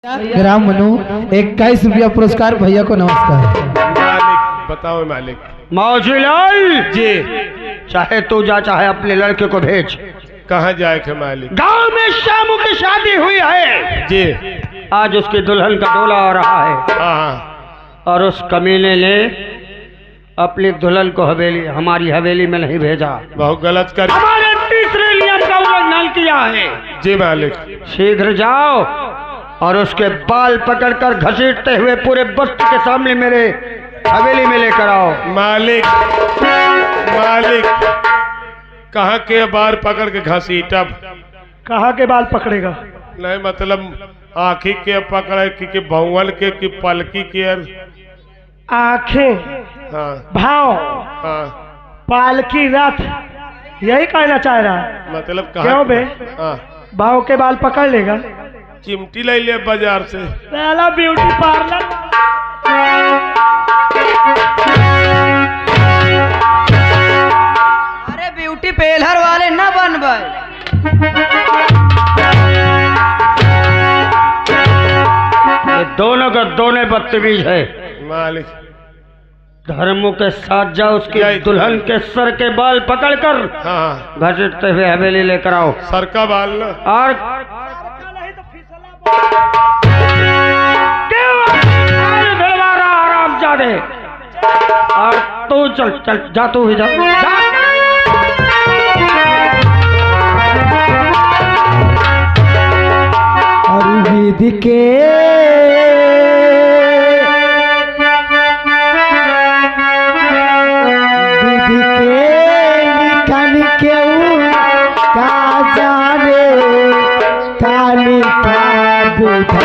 ग्राम मनु 21 रुपया पुरस्कार भैया को नमस्कार। मालिक बताओ मालिक। मौजूलाल जी चाहे तू जा चाहे अपने लड़के को भेज। कहाँ जाए थे मालिक? गांव में शामू की शादी हुई है जी। आज उसके दुल्हन का डोला आ रहा है। हाँ और उस कमीने ने अपनी दुल्हन को हमारी हवेली में नहीं भेजा। बहुत गलत कर। हमारे तीसरे नियम का उल्लंघन किया है। जी मालिक। शीघ्र जाओ और उसके बाल पकड़कर घसीटते हुए पूरे बस्ती के सामने मेरे हवेली में लेकर आओ। मालिक मालिक कहाँ के बाल पकड़ के घसीटब? कहाँ के बाल पकड़ेगा? नहीं मतलब आँखी के पकड़े कि भौवल के कि पलकी के? आँखें, हाँ भाव, हाँ पालकी, रथ, यही कहना चाह रहा है। मतलब क्यों बे? हाँ भाव के बाल पकड़ लेगा? चिमटी ले लिया बाजार से। पहला ब्यूटी पार्लर। अरे ब्यूटी पार्लर वाले न बन भाई। ये दोनों का दोनों बदतमीज है। मालिक धर्मों के साथ जाओ उसकी दुल्हन के सर के बाल पकड़कर हाँ घसीटते हुए हवेली लेकर आओ। सर का बाल ना। और आराम जादे। और तू चल चल जा, तू ही जा, जा। और विधि के निकल के का जाने काली का बुधा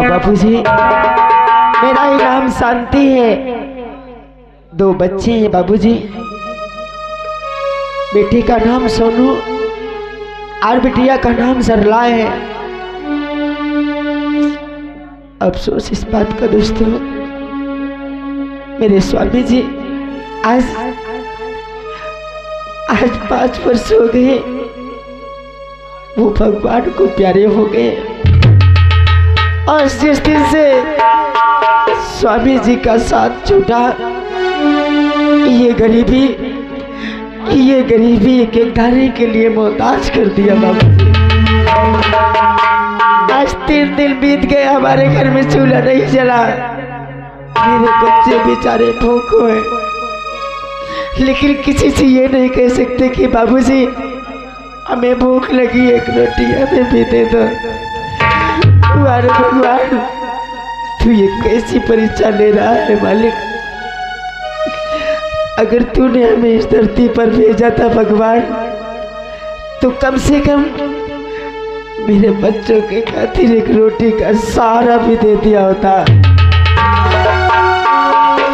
बाबूजी, मेरा ही नाम शांति है। 2 बच्चे हैं बाबूजी। बेटी का नाम सोनू और बिटिया का नाम सरला है। अफसोस इस बात का दोस्तों, मेरे स्वामी जी आज 5 वर्ष हो गए, वो भगवान को प्यारे हो गए। और जिस दिन से स्वामी जी का साथ छूटा, ये गरीबी एक एक दाने के लिए मोहताज कर दिया बाबा जी। आज 3 दिन बीत गए, हमारे घर में चूल्हा नहीं जला। मेरे बच्चे बेचारे भूखों हैं, लेकिन किसी से ये नहीं कह सकते कि बाबूजी हमें भूख लगी, एक रोटी हमें भी दे दो। भगवान तू ये कैसी परीक्षा ले रहा है मालिक? अगर तूने हमें इस धरती पर भेजा था भगवान, तो कम से कम मेरे बच्चों के खातिर एक रोटी का सहारा भी दे दिया होता।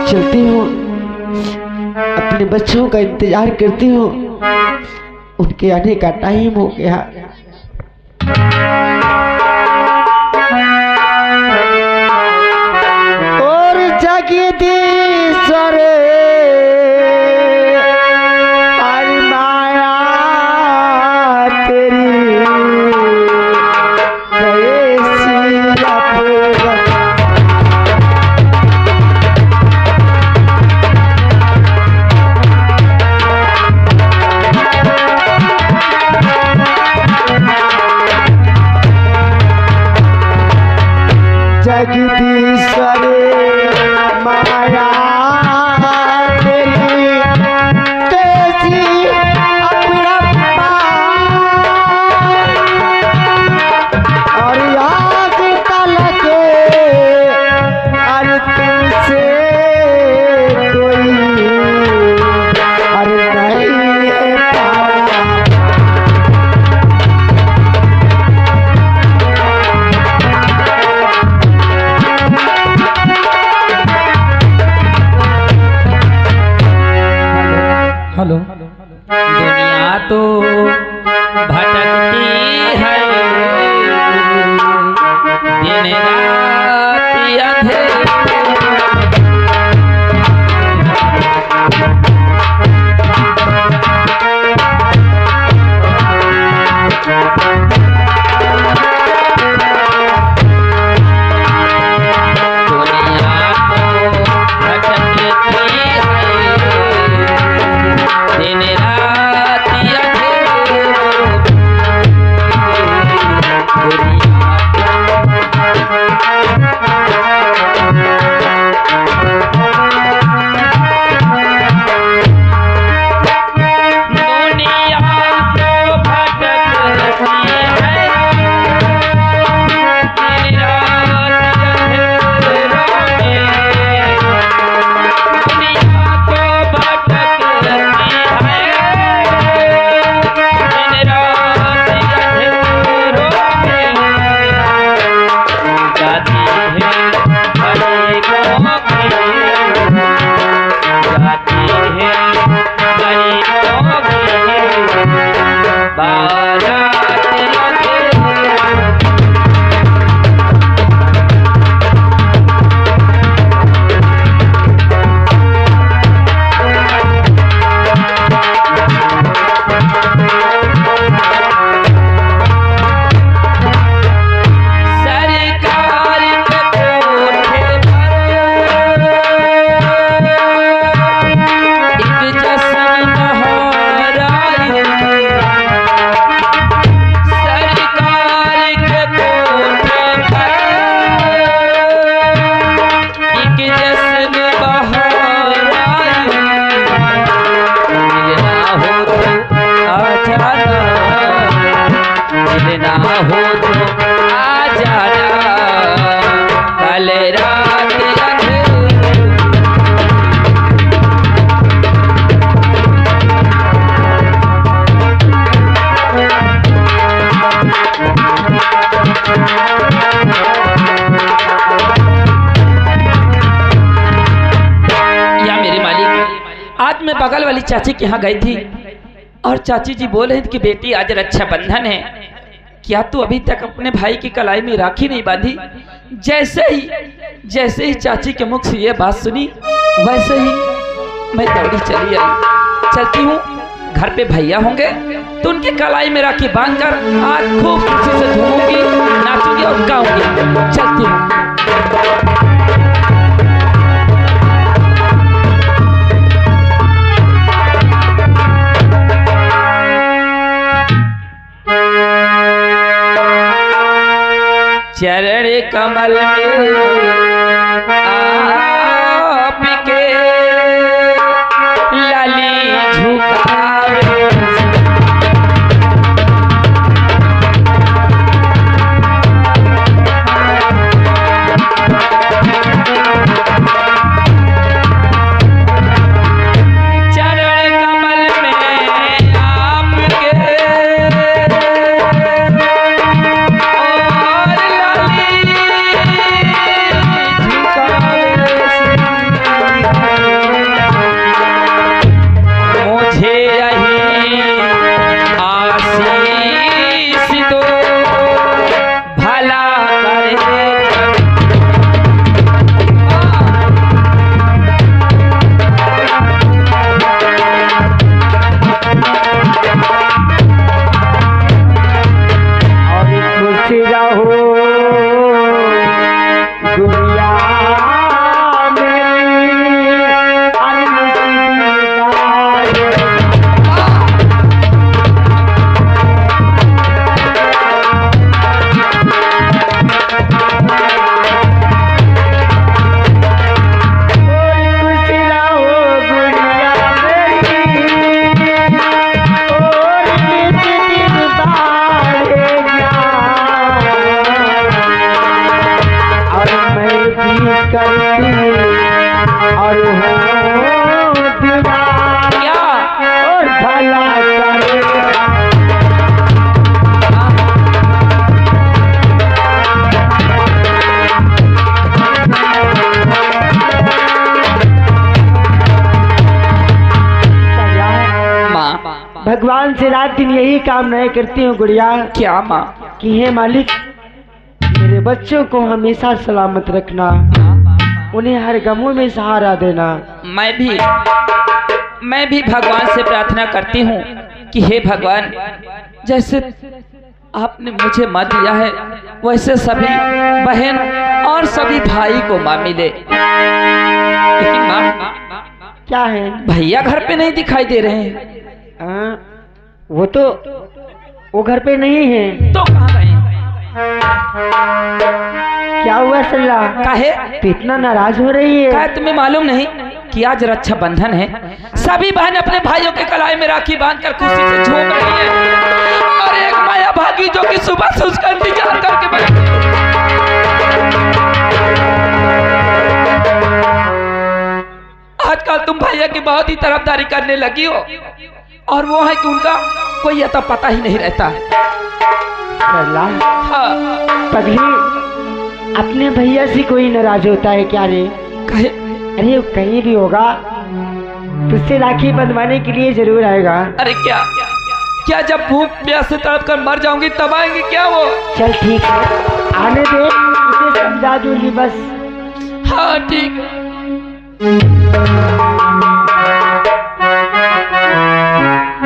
चलती हूँ, अपने बच्चों का इंतजार करती हूँ। उनके आने का टाइम हो गया। और जगदीश्वर अरे माया तेरी कैसी अपूर्व। जगदीश्वर माया तेरी कैसी अपरंपार। और आज तलक अरे तुमसे कोई अरे नहीं है पाया। हेलो। दुनिया तो भटकती है दिन रात अंधेरे। आज मैं बगल वाली चाची के यहाँ गई थी और चाची जी बोल रही थी कि बेटी आज रक्षाबंधन है, क्या तू अभी तक अपने भाई की कलाई में राखी नहीं बांधी? जैसे ही चाची के मुख से ये बात सुनी वैसे ही मैं दौड़ी चली आई। चलती हूँ, घर पे भैया होंगे तो उनकी कलाई में राखी बांधकर आज खूब खुशी से झूमूंगी, नाचूंगी और गाऊंगी। चलती हूँ। चरण कमल में आपके लाली झुकावे, चरण कमल में आपके और भगवान से रात दिन यही कामनाएं करती हूँ गुड़िया क्या माँ? कि हे मालिक मेरे बच्चों को हमेशा सलामत रखना, उन्हें हर गमों में सहारा देना। मैं भी भगवान से प्रार्थना करती हूँ कि हे भगवान, जैसे आपने मुझे माँ दिया है वैसे सभी बहन और सभी भाई को माँ मिले। लेकिन माँ, क्या है? भैया घर पे नहीं दिखाई दे रहे हैं। वो घर पे नहीं है। तो कहाँ गए? क्या हुआ सल्ला? काहे? तो इतना नाराज हो रही है? क्या तुम्हें मालूम नहीं कि आज रक्षाबंधन है? सभी बहन अपने भाइयों के कलाई में राखी बांधकर खुशी से झूम रही है, और एक माया भागी जो कि सुबह से उसका इंतजार करके बैठी। आजकल तुम भैया की बहुत ही तरफदारी करने लगी हो, और वो है कि उनका कोई अता पता ही नहीं रहता। हाँ। पगली, अपने भैया से कोई नाराज होता है क्या रे? कहे? अरे कहीं भी होगा तुझसे राखी बंधवाने के लिए जरूर आएगा। अरे क्या जब भूख प्यास से तड़प कर मर जाऊंगी तब आएंगे क्या वो? चल ठीक है, आने दे, उसे समझा दूंगी बस। हाँ ठीक।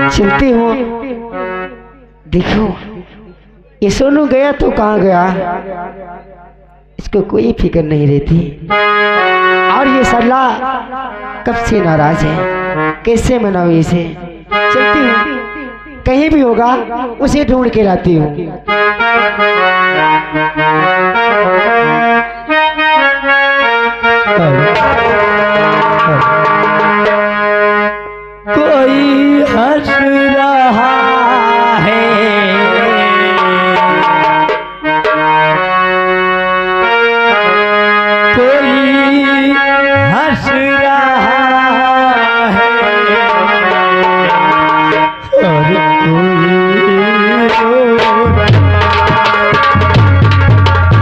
चलती हूँ। देखो ये सोनू गया तो कहाँ गया, इसको कोई फिक्र नहीं रहती। और ये सरला कब से नाराज है, कैसे मनाऊं इसे? चलती हूँ, कहीं भी होगा उसे ढूंढ के लाती हूँ। कोई हंस रहा है, कोई हंस रहा है, और कोई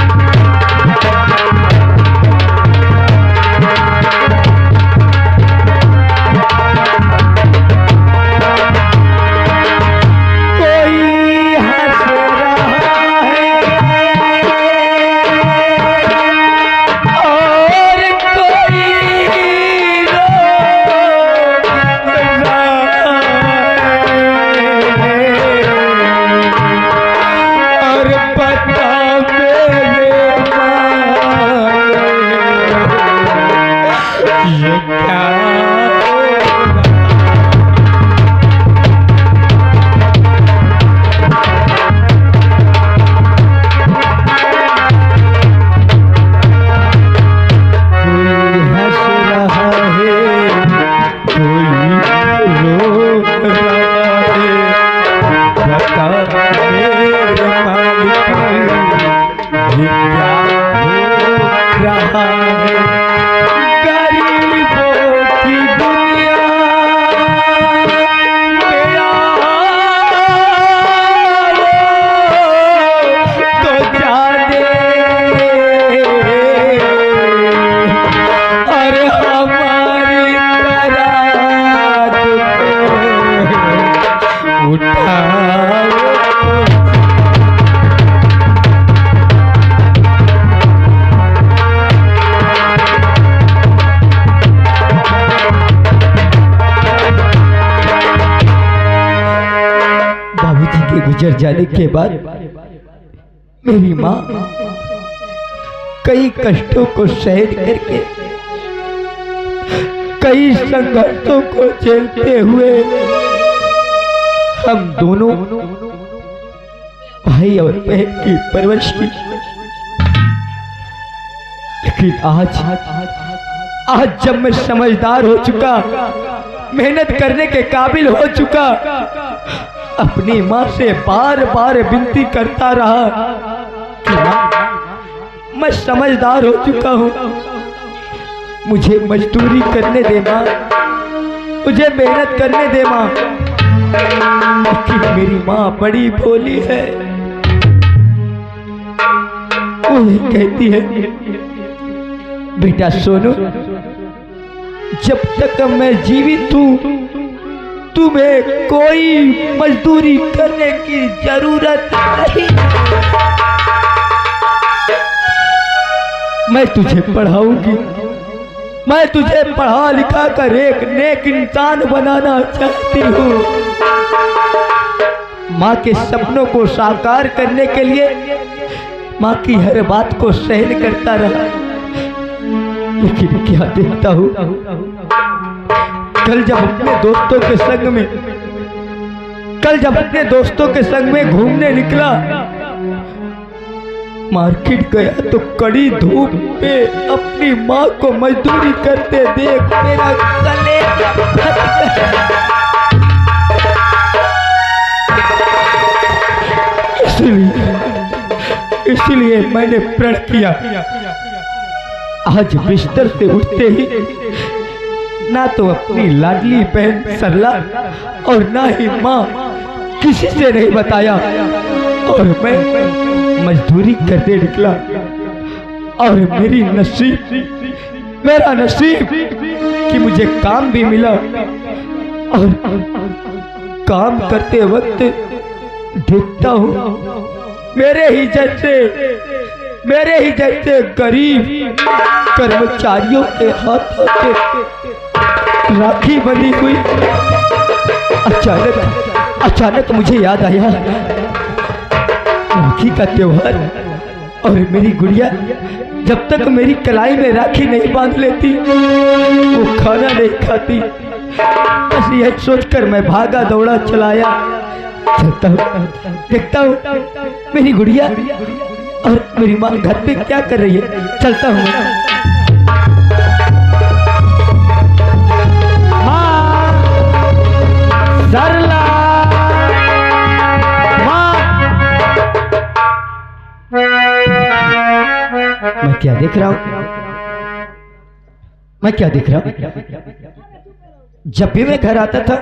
रो रहा है। गुजर जाने के बाद मेरी माँ कई कष्टों को सहन करके, कई संघर्षों को झेलते हुए हम दोनों भाई और बहन की परवरिश की। लेकिन आज जब मैं समझदार हो चुका, मेहनत करने के काबिल हो चुका, अपनी माँ से बार बार विनती करता रहा कि माँ मैं समझदार हो चुका हूँ, मुझे मजदूरी करने दे माँ, मुझे मेहनत करने दे माँ। लेकिन मेरी माँ बड़ी भोली है, वो कहती है बेटा सोनू, जब तक मैं जीवित हूँ तुम्हें कोई मजदूरी करने की जरूरत नहीं। मैं तुझे पढ़ाऊंगी, मैं तुझे पढ़ा लिखा कर एक नेक इंसान बनाना चाहती हूँ। माँ के सपनों को साकार करने के लिए माँ की हर बात को सहन करता रहा, लेकिन क्या देखता हूँ, कल जब अपने दोस्तों के संग में घूमने निकला, मार्केट गया तो कड़ी धूप में अपनी माँ को मजदूरी करते देख मेरा कलेजा फट गया। इसलिए मैंने प्रण किया, आज बिस्तर से उठते ही ना तो अपनी लाडली बहन सरला और ना ही माँ, किसी से नहीं बताया, और मैं मजदूरी करने निकला। और मेरा नसीब कि मुझे काम भी मिला, और काम करते वक्त देखता हूँ मेरे ही जैसे गरीब कर्मचारियों के हाथों से राखी बनी हुई। अचानक मुझे याद आया, राखी का त्योहार, और मेरी गुड़िया जब तक मेरी कलाई में राखी नहीं बांध लेती वो खाना नहीं खाती। बस यह सोचकर मैं भागा दौड़ा चलाया, चलता हूँ, देखता हूँ मेरी गुड़िया और मेरी माँ घर पे क्या कर रही है। चलता हूँ, माँ सरला, माँ। मैं क्या देख रहा हूँ, जब भी मैं घर आता था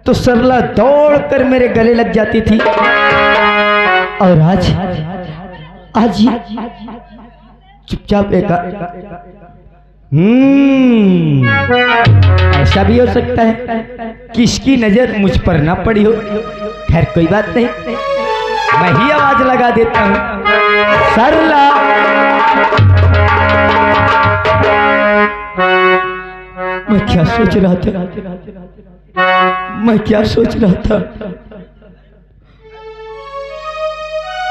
तो सरला दौड़कर मेरे गले लग जाती थी, और आज चुपचाप ऐसा भी हो सकता है कि इसकी नजर मुझ पर ना पड़ी हो। खैर कोई बात नहीं, मैं ही आवाज लगा देता हूँ, सरला। मैं क्या सोच रहा था,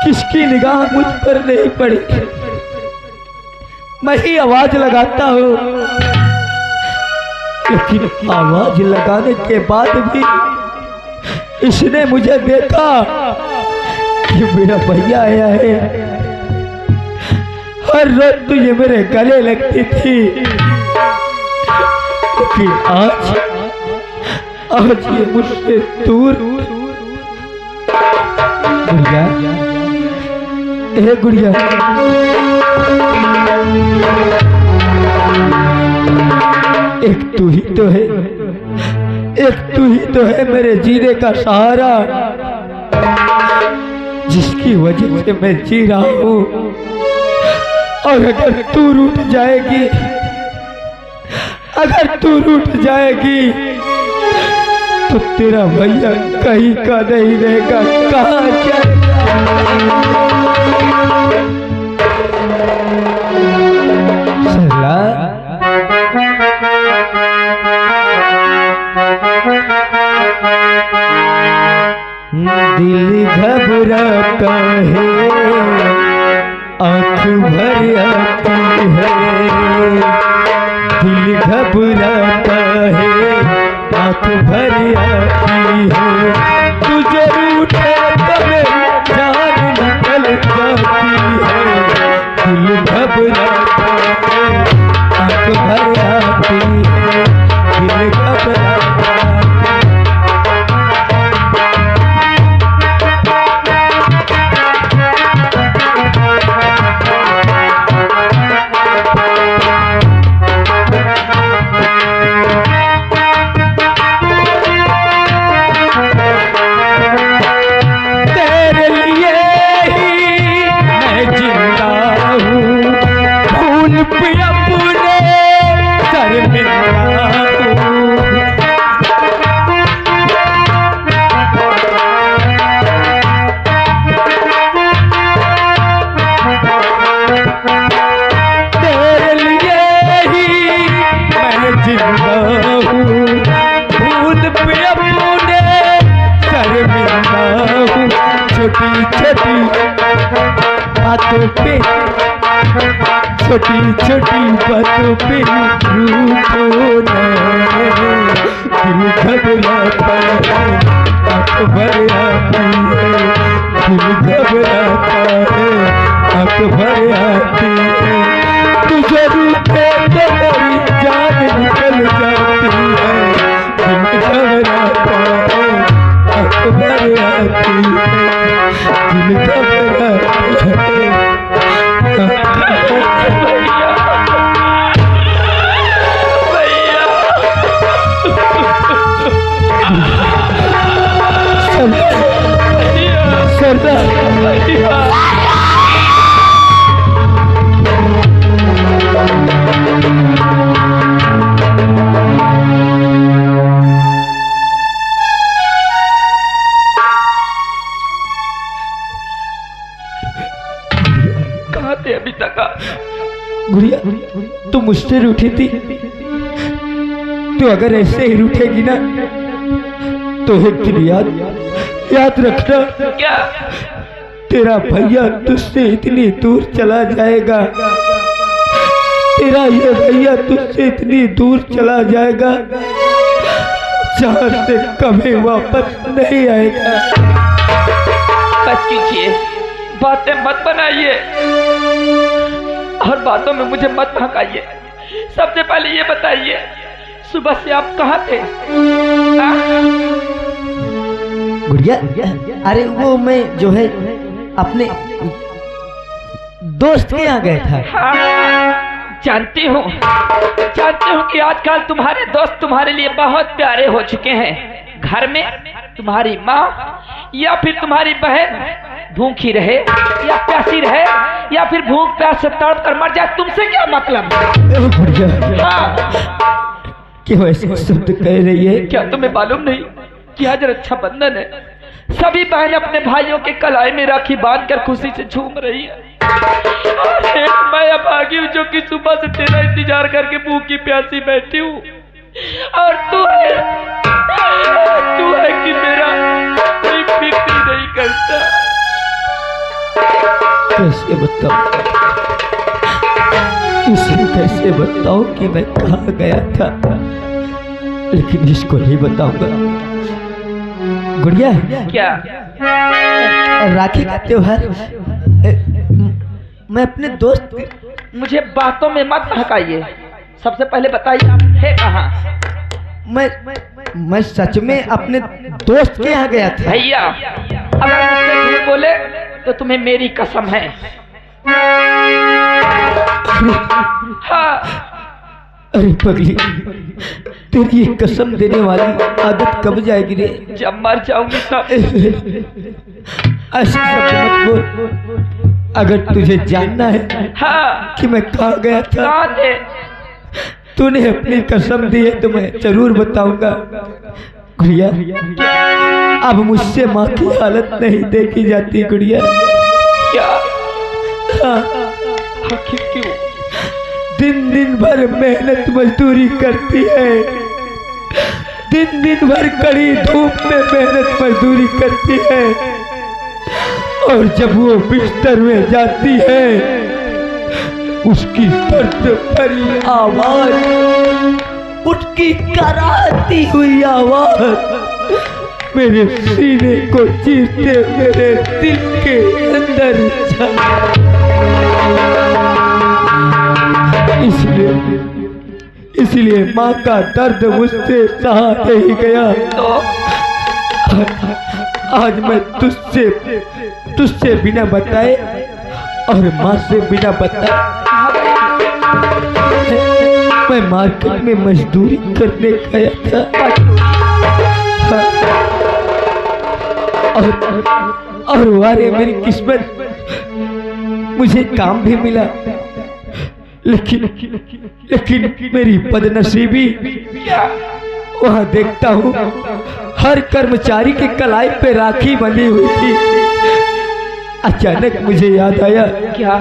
किसकी निगाह मुझ पर नहीं पड़ी, मैं ही आवाज लगाता हूँ, लेकिन आवाज लगाने के बाद भी इसने मुझे देखा कि मेरा भैया आया है। हर रोज तो ये मेरे गले लगती थी, लेकिन आज ये मुझसे दूर। गुड़िया, ए गुड़िया, एक तू ही तो है मेरे जीने का सहारा, जिसकी वजह से मैं जी रहा हूँ। और अगर तू रूठ जाएगी तो तेरा भैया कहीं का नहीं रहेगा, कहाँ सरला। दिल घबराता है, आँख भर आती है, दिल घबराता है, आँख भर आती है, तुझे रूठे तो मेरी जान निकल जाती है, दिल घबराता है, आँख भर आती है, दिल घबराता है। बातों पे, छोटी छोटी बातों पे रूठो ना, दिल घबराता है आँख भर आती है, दिल घबराता है आँख भर आती है, तुझे रूठे तो मेरी जान निकल जाती है, दिल घबराता है आँख भर आती है, दिल घबराता है। कहाँ थे अभी तक? गुड़िया, तू मुझसे रूठी थी, तो अगर ऐसे ही रूठेगी ना तो एक दिन याद रखना, क्या? तेरा भैया तुझसे इतनी दूर चला जाएगा, तेरा ये भैया तुझसे इतनी दूर चला जाएगा जहाँ से कभी वापस नहीं आएगा। बस कीजिए, बातें मत बनाइए और बातों में मुझे मत भड़काइए। सबसे पहले ये बताइए, सुबह से आप कहाँ थे? गुड़िया, अरे वो मैं जो है अपने दोस्त के यहाँ गया था। हाँ, जानती हूँ कि आजकल तुम्हारे दोस्त तुम्हारे लिए बहुत प्यारे हो चुके हैं। घर में तुम्हारी माँ या फिर तुम्हारी बहन भूखी रहे या प्यासी रहे या फिर भूख प्यास से तड़प कर मर जाए, तुमसे क्या मतलब? हाँ, क्यों ऐसे शब्द कह रही है? क्या तुम्हें मालूम नहीं कि आज रक्षाबंधन है? सभी बहन अपने भाइयों के कलाई में राखी बांधकर खुशी से झूम रही है। मैं अभागी हूँ जो कि सुबह से तेरा इंतजार करके भूखी प्यासी बैठी हूँ, और तू है कि मेरा कोई फिक्र नहीं करता। कैसे बताऊं, इसे कैसे बताऊं कि मैं कहाँ गया था, लेकिन इसको नहीं बताऊंगा। गुड़िया, क्या? राखी का त्योहार मैं अपने दोस्त, मुझे बातों में मत भड़काइए। सबसे पहले बताइए आप थे कहाँ? मैं सच में अपने दोस्त के यहाँ गया था। भैया, अगर मुझसे झूठ बोले तो तुम्हें मेरी कसम है। हाँ। अरे पगली, तेरी ये कसम देने वाली आदत कब जाएगी रे? जब मर जाऊंगी तब। ऐसा मत बोल। अगर तुझे जानना है हाँ, कि मैं कहाँ गया था, कहाँ थे? तूने अपनी कसम दी है तो मैं जरूर बताऊंगा। गुड़िया, अब मुझसे माँ की हालत नहीं देखी जाती गुड़िया। क्या? हाँ, आखिर क्यों? दिन दिन भर मेहनत मजदूरी करती है, दिन दिन भर कड़ी धूप में मेहनत मजदूरी करती है, और जब वो बिस्तर में जाती है उसकी दर्द भरी आवाज, उसकी कराती हुई आवाज मेरे सीने को चीरते मेरे दिल के अंदर इसलिए माँ का दर्द मुझसे सहा नहीं गया। तो आज मैं तुझसे बिना बताए और माँ से बिना बताए मैं मार्केट में मजदूरी करने गया था, और वारे मेरी किस्मत, मुझे काम भी मिला, लेकिन मेरी बदनसीबी, वहाँ देखता हूँ हर कर्मचारी के कलाई पे राखी बंधी हुई थी। अचानक मुझे याद आया क्या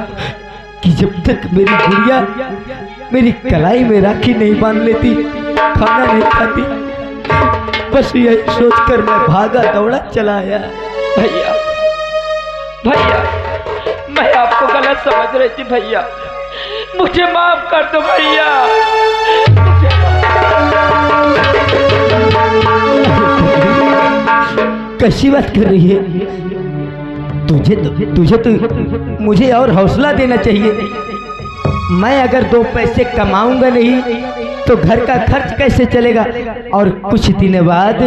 कि जब तक मेरी गुड़िया मेरी कलाई में राखी नहीं बांध लेती, खाना नहीं खाती, बस यही सोचकर मैं भागा दौड़ा चला आया। भैया, भैया मैं आपको गलत समझ रही थी भैया, मुझे माफ कर दो भैया। कैसी बात कर रही है? तुझे तो मुझे और हौसला देना चाहिए। मैं अगर 2 पैसे कमाऊंगा नहीं तो घर का खर्च कैसे चलेगा? और कुछ दिन बाद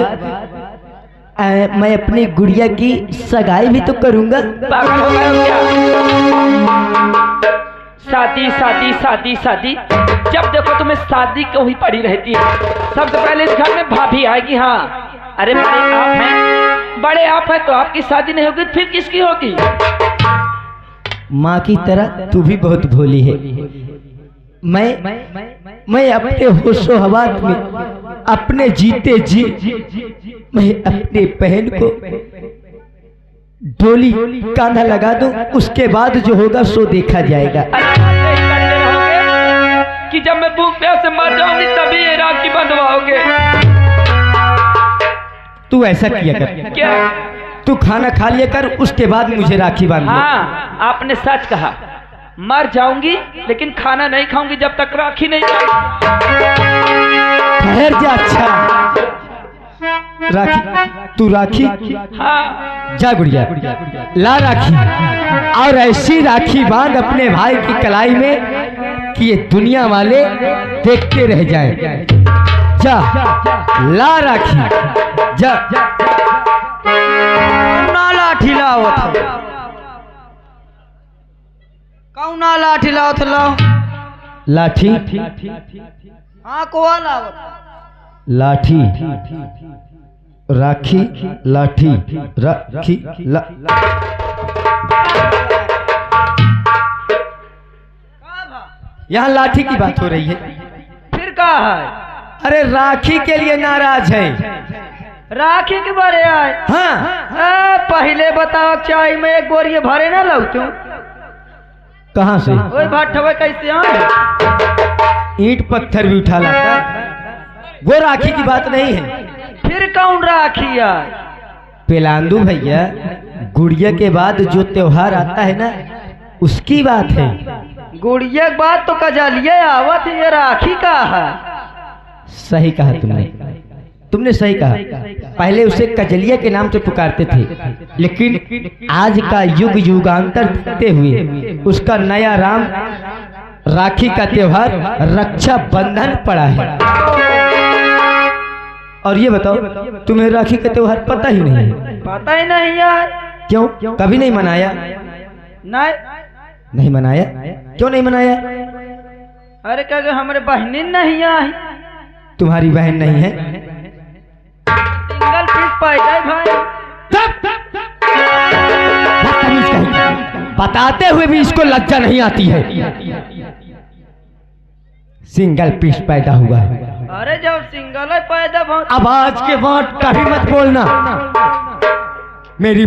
मैं अपनी गुड़िया की सगाई भी तो करूंगा। पागल हो गए हो क्या? शादी शादी शादी शादी, जब देखो तुम्हें शादी को ही पड़ी रहती है। सबसे पहले इस घर में भाभी आएगी। हाँ, अरे बड़े आप हैं तो आपकी शादी नहीं होगी, फिर किसकी होगी? माँ की तरह तू भी बहुत भोली है। मैं अपने होशो हवास में अपने जीते जी मैं अपने बहन को डोली कांधा लगा दूं, उसके बाद जो होगा सो देखा जाएगा। कि जब मैं भूख प्यास से मर जाऊंगी तभी ये राखी बंधवाओगे। तू ऐसा किया कर। क्या? तू खाना खा लिया कर, उसके बाद मुझे राखी बांध। हाँ, आपने सच कहा। मर जाऊंगी लेकिन खाना नहीं खाऊंगी जब तक राखी नहीं ठहर जा। अच्छा राखी, तू राखी। हाँ, जा गुड़िया ला राखी, और ऐसी राखी बांध अपने भाई की कलाई में कि ये दुनिया वाले देखते रह जाएं। जा ला राखी, जा। कौना लाठी लावत है? कौना लाठी लावत लाओ? लाठी हाँ, कोआ लावत? लाठी राखी लाठी राखी ला। यहाँ लाठी की बात हो रही है। फिर कहा है? अरे राखी के लिए नाराज है। राखी के बारे आए? हाँ, पहले बताओ, चाय में एक बोरिए भरे ना लो तुम? कहाँ से? ओए भट्टवे कैसे आए? ईंट पत्थर भी उठा लाता है। वो राखी की बात नहीं है। फिर कौन राखी आए? पेलांदू भैया, गुड़िया के बाद जो त्योहार आता है ना, उसकी बात है। गुड़िया की बात तो कजलिए आवत, ये राखी का है। सही कहा तुमने सही कहा। पहले उसे कजलिया के नाम से पुकारते थे, लेकिन आज का युग युगांतर देखते हुए उसका नया नाम राखी का त्योहार रक्षा बंधन पड़ा है। और ये बताओ, तुम्हें राखी का त्योहार पता ही नहीं है? पता ही नहीं यार। क्यों, कभी नहीं मनाया? नहीं मनाया? क्यों नहीं मनाया? अरे क्या हमारे बहनी नहीं आई? तुम्हारी बहन नहीं है? सिंगल पीस पैदा भाई। बताते हुए भी इसको लज्जा नहीं आती है। सिंगल पीस पैदा हुआ है। अरे जब सिंगल पैदा, अब आज के बाद कभी मत बोलना। मेरी